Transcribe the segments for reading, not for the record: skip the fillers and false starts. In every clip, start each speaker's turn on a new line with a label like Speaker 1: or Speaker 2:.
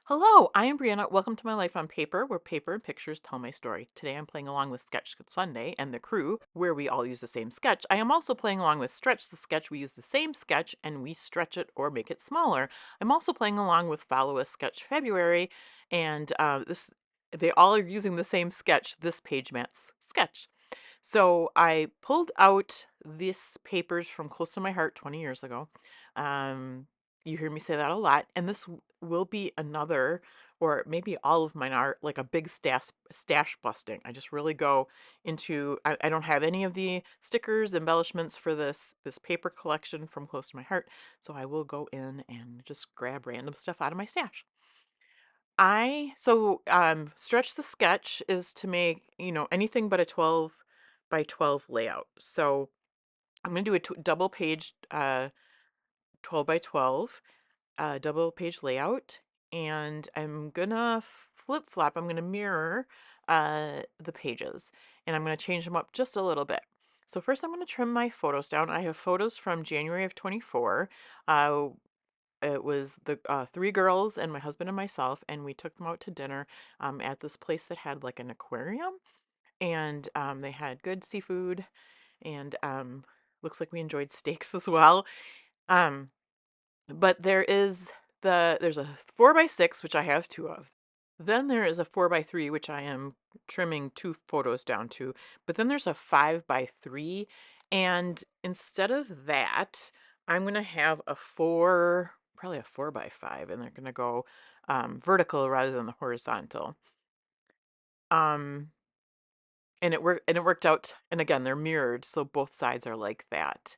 Speaker 1: Hello, I am Brianna. Welcome to my life on paper, where paper and pictures tell my story. Today I'm playing along with Sketch Sunday and the crew, where we all use the same sketch. I am also playing along with Stretch the sketch. We use the same sketch and we stretch it or make it smaller. I'm also playing along with Follow a Sketch February, and this they all are using the same sketch, this page mat's sketch. So I pulled out these papers from close to my heart 20 years ago. Um, you hear me say that a lot, and this will be another, or maybe all of mine are like a big stash busting. I just really go into. I don't have any of the stickers, embellishments for this paper collection from close to my heart, so I will go in and just grab random stuff out of my stash. Stretch the sketch is to make, anything but a 12 by 12 layout. So I'm going to do a double page 12 by 12 double page layout, and I'm gonna flip flop. I'm gonna mirror the pages, and I'm gonna change them up just a little bit. So first I'm gonna trim my photos down. I have photos from January of 24. Uh, it was the three girls and my husband and myself, and we took them out to dinner at this place that had like an aquarium, and they had good seafood, and looks like we enjoyed steaks as well. Um, but there's a 4 by 6, which I have two of. Then there is a 4 by 3, which I am trimming two photos down to. But then there's a 5 by 3, and instead of that, I'm gonna have probably a 4 by 5, and they're gonna go vertical rather than the horizontal. Um, and it worked out. And again, they're mirrored, so both sides are like that.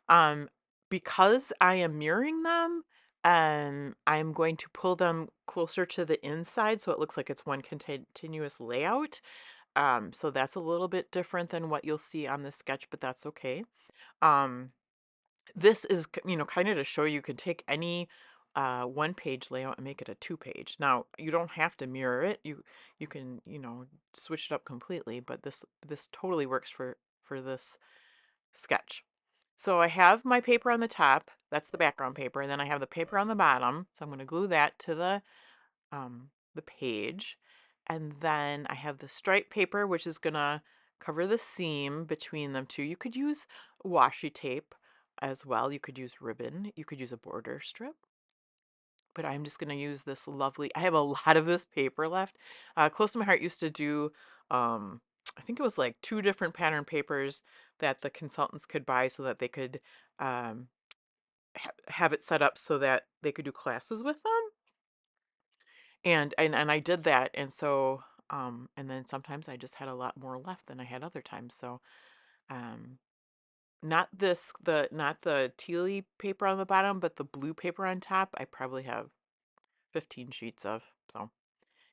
Speaker 1: Um, because I am mirroring them, I'm going to pull them closer to the inside so it looks like it's one continuous layout. So that's a little bit different than what you'll see on the sketch, but that's okay. Um, this is, kind of to show you can take any one page layout and make it a two-page. Now, you don't have to mirror it. You can, switch it up completely, but this totally works for this sketch. So I have my paper on the top, that's the background paper, and then I have the paper on the bottom. So I'm going to glue that to the page. And then I have the stripe paper, which is going to cover the seam between them two. You could use washi tape as well. You could use ribbon. You could use a border strip. But I'm just going to use this lovely, I have a lot of this paper left. Close to my heart used to do, I think it was like two different pattern papers that the consultants could buy so that they could um, have it set up so that they could do classes with them. And I did that, and so and then sometimes I just had a lot more left than I had other times. So um not the tealy paper on the bottom, but the blue paper on top, I probably have 15 sheets of. So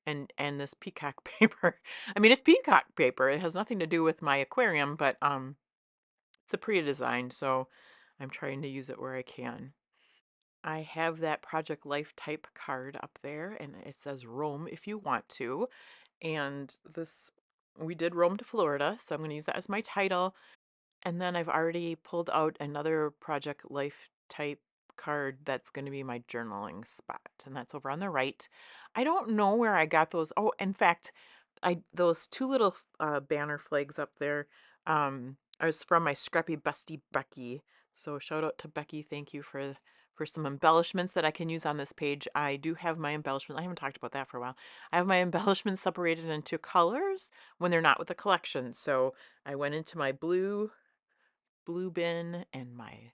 Speaker 1: and this peacock paper. I mean, it's peacock paper. It has nothing to do with my aquarium, but it's a pretty design, so I'm trying to use it where I can. I have that Project Life type card up there, and it says roam if you want to. And we did roam to Florida, so I'm going to use that as my title. And then I've already pulled out another Project Life type card that's going to be my journaling spot, and that's over on the right. I don't know where I got those. Oh, in fact, I those two little banner flags up there are from my scrappy bestie Becky. So shout out to Becky. Thank you for some embellishments that I can use on this page. I do have my embellishments. I haven't talked about that for a while. I have my embellishments separated into colors when they're not with the collection. So I went into my blue bin and my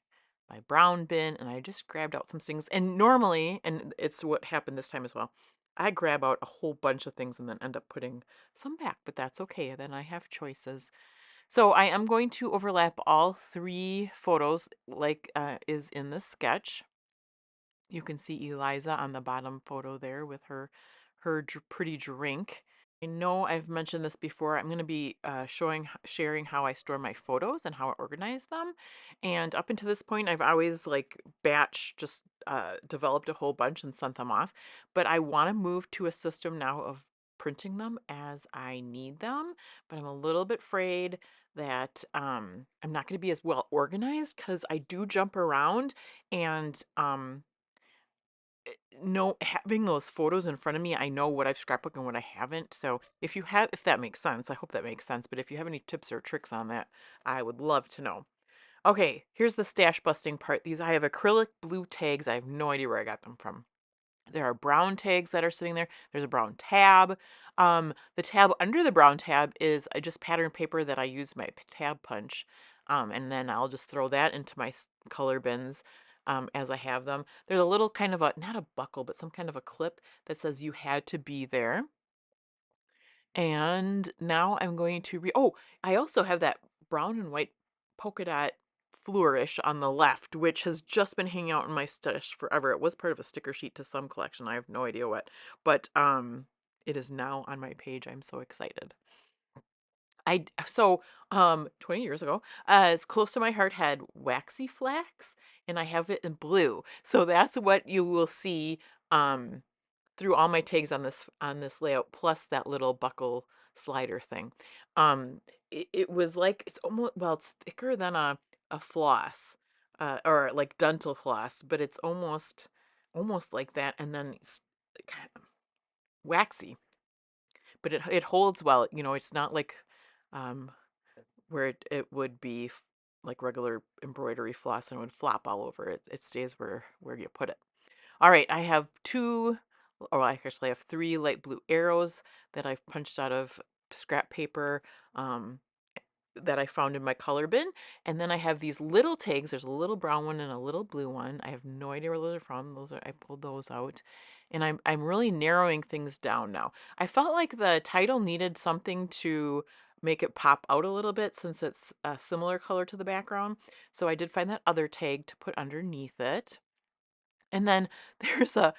Speaker 1: brown bin, and I just grabbed out some things. And normally, and it's what happened this time as well, I grab out a whole bunch of things and then end up putting some back, but that's okay. Then I have choices. So I am going to overlap all three photos like is in the sketch. You can see Eliza on the bottom photo there with her pretty drink. I know I've mentioned this before. I'm going to be sharing how I store my photos and how I organize them. And up until this point, I've always like batch just developed a whole bunch and sent them off. But I want to move to a system now of printing them as I need them. But I'm a little bit afraid that I'm not going to be as well organized because I do jump around, and no, having those photos in front of me, I know what I've scrapbooked and what I haven't. So if you have, if that makes sense, I hope that makes sense. But if you have any tips or tricks on that, I would love to know. Okay, here's the stash busting part. These I have acrylic blue tags. I have no idea where I got them from. There are brown tags that are sitting there. There's a brown tab. The tab under the brown tab is just pattern paper that I use my tab punch. And then I'll just throw that into my color bins as I have them. There's a little kind of a, not a buckle, but some kind of a clip that says you had to be there. And now I'm going to oh, I also have that brown and white polka dot flourish on the left, which has just been hanging out in my stash forever. It was part of a sticker sheet to some collection. I have no idea what, but it is now on my page. I'm so excited. 20 years ago, as close to my heart had waxy flax, and I have it in blue. So that's what you will see um through all my tags on this layout, plus that little buckle slider thing. It was like it's almost, well, it's thicker than a floss, or like dental floss, but it's almost like that, and then it's kind of waxy, but it holds well. You know, it's not like um where it would be like regular embroidery floss and would flop all over. It stays where you put it. All right, I have two, or I actually have three light blue arrows that I've punched out of scrap paper um, that I found in my color bin. And then I have these little tags. There's a little brown one and a little blue one. I have no idea where those are from. Those are, I pulled those out. And I'm really narrowing things down now. I felt like the title needed something to make it pop out a little bit since it's a similar color to the background. So I did find that other tag to put underneath it. And then there's a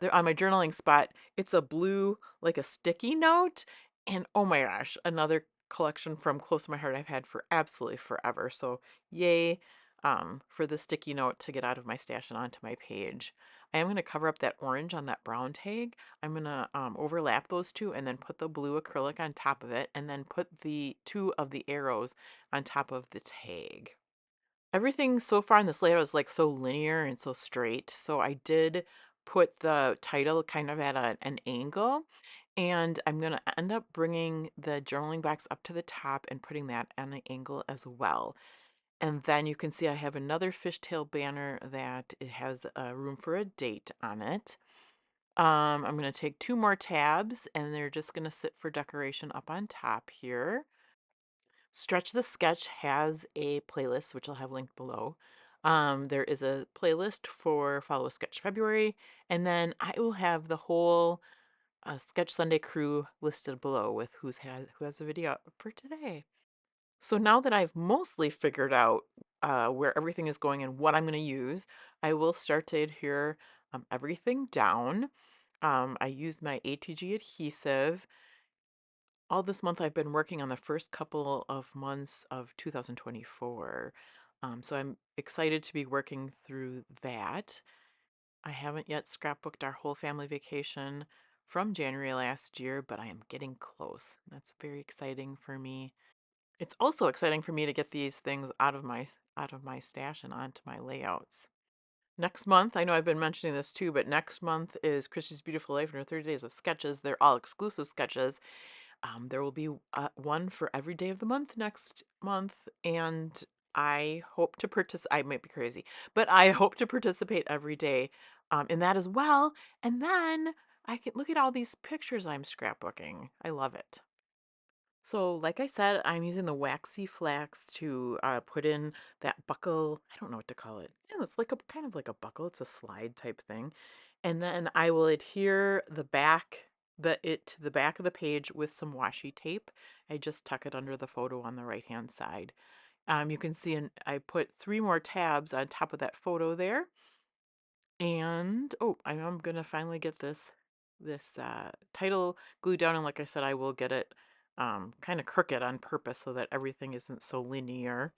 Speaker 1: there on my journaling spot, it's a blue, like a sticky note. And oh my gosh, another collection from close to my heart I've had for absolutely forever. So yay for the sticky note to get out of my stash and onto my page. I am going to cover up that orange on that brown tag. I'm going to overlap those two and then put the blue acrylic on top of it and then put the two of the arrows on top of the tag. Everything so far in this layout is like so linear and so straight. So I did put the title kind of at an angle, and I'm going to end up bringing the journaling box up to the top and putting that at an angle as well. And then you can see I have another fishtail banner that it has room for a date on it. I'm going to take two more tabs and they're just going to sit for decoration up on top here. Stretch the Sketch has a playlist, which I'll have linked below. There is a playlist for Follow a Sketch February, and then I will have the whole Sketch Sunday crew listed below with who has a video for today. So now that I've mostly figured out where everything is going and what I'm going to use, I will start to adhere everything down. I use my ATG adhesive all this month I've been working on the first couple of months of 2024. So I'm excited to be working through that. I haven't yet scrapbooked our whole family vacation from January last year, but I am getting close. That's very exciting for me. It's also exciting for me to get these things out of my stash and onto my layouts. Next month, I know I've been mentioning this too, but next month is Christy's Beautiful Life and her 30 days of sketches. They're all exclusive sketches. There will be one for every day of the month next month, and I hope to participate. I might be crazy, but I hope to participate every day in that as well. And then I can look at all these pictures I'm scrapbooking. I love it. So, like I said, I'm using the waxy flax to put in that buckle. I don't know what to call it. Yeah, it's like a kind of like a buckle. It's a slide type thing. And then I will adhere it to the back of the page with some washi tape. I just tuck it under the photo on the right hand side. You can see I put three more tabs on top of that photo there. And oh, I am gonna finally get this title glued down, and like I said, I will get it kind of crooked on purpose so that everything isn't so linear.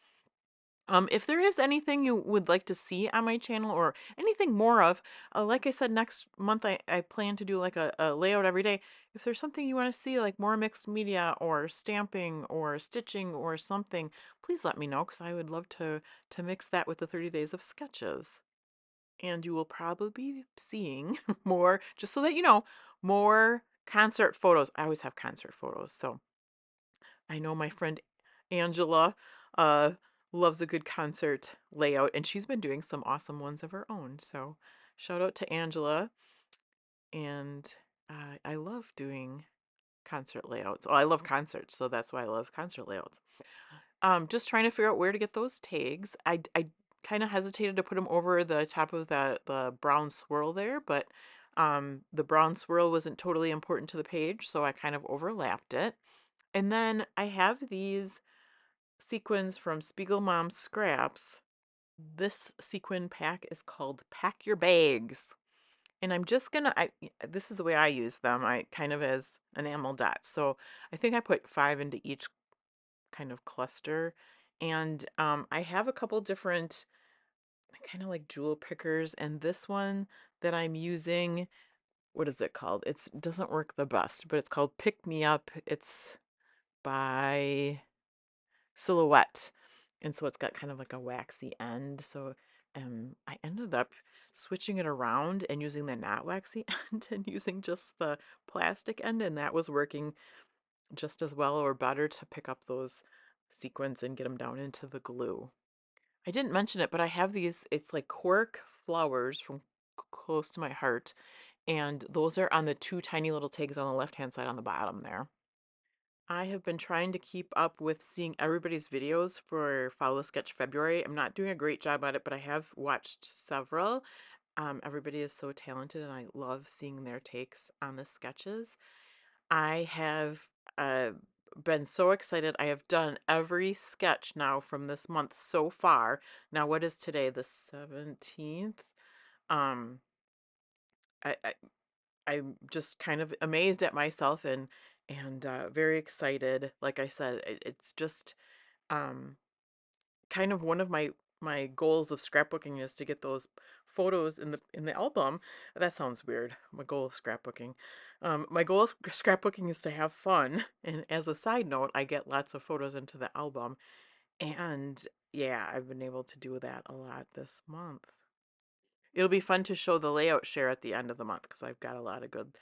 Speaker 1: If there is anything you would like to see on my channel or anything more of, like I said, next month I plan to do like a layout every day. If there's something you want to see, like more mixed media or stamping or stitching or something, please let me know because I would love to mix that with the 30 days of sketches. and you will probably be seeing more, just so that you know, more concert photos. I always have concert photos, so I know my friend Angela uh, loves a good concert layout, and she's been doing some awesome ones of her own. So shout out to Angela, and I love doing concert layouts. Oh, I love concerts, so that's why I love concert layouts. Just trying to figure out where to get those tags. I kind of hesitated to put them over the top of the brown swirl there, but the brown swirl wasn't totally important to the page, so I kind of overlapped it. And then I have these sequins from Spiegel Mom Scraps. This sequin pack is called Pack Your Bags. And I'm just gonna, this is the way I use them. I kind of as enamel dots. So I think I put 5 into each kind of cluster. And I have a couple different kind of like jewel pickers, and this one that I'm using, what is it called? It doesn't work the best, but it's called Pick Me Up. It's by Silhouette. And so it's got kind of like a waxy end. So I ended up switching it around and using the not waxy end and using just the plastic end, and that was working just as well or better to pick up those sequins and get them down into the glue. I didn't mention it, but I have these, it's like cork flowers from close to my heart, and those are on the two tiny little tags on the left hand side on the bottom there. I have been trying to keep up with seeing everybody's videos for Follow Sketch February. I'm not doing a great job at it, but I have watched several. Everybody is so talented, and I love seeing their takes on the sketches. I have uh, been so excited. I have done every sketch now from this month so far. Now, what is today? The 17th? Um, I I'm just kind of amazed at myself and very excited. Like I said, it's just um kind of one of my goals of scrapbooking is to get those photos in the album. That sounds weird. My goal of scrapbooking. My goal of scrapbooking is to have fun. And as a side note, I get lots of photos into the album. And yeah, I've been able to do that a lot this month. It'll be fun to show the layout share at the end of the month because I've got a lot of good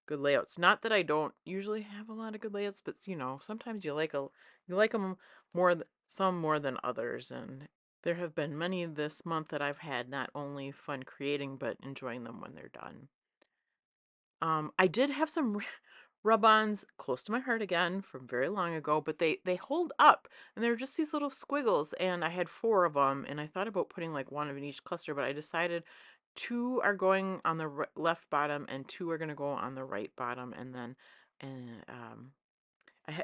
Speaker 1: layouts. Not that I don't usually have a lot of good layouts, but you know, sometimes you like them more some more than others, and there have been many this month that I've had not only fun creating but enjoying them when they're done. I did have some rub-ons close to my heart again from very long ago, but they hold up, and they're just these little squiggles, and I had 4 of them, and I thought about putting like one of in each cluster, but I decided 2 are going on the left bottom and 2 are going to go on the right bottom, and then and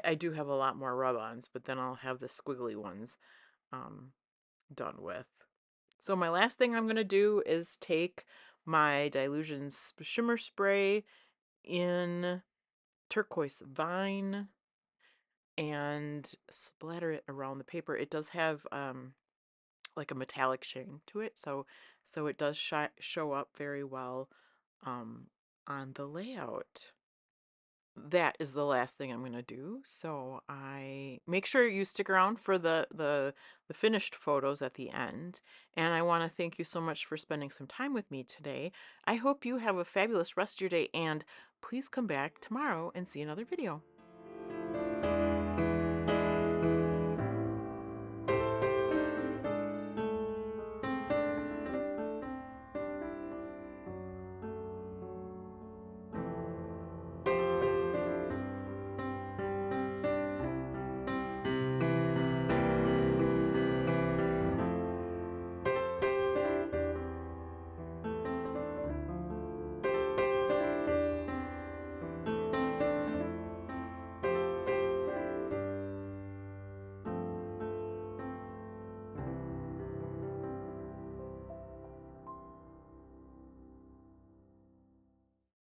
Speaker 1: I do have a lot more rub-ons, but then I'll have the squiggly ones um, done with. So my last thing I'm going to do is take my Dylusion shimmer spray in turquoise vine and splatter it around the paper. It does have like a metallic sheen to it, so it does show up very well um, on the layout. That is the last thing I'm gonna do. So I make sure you stick around for the finished photos at the end. And I want to thank you so much for spending some time with me today. I hope you have a fabulous rest of your day, and please come back tomorrow and see another video.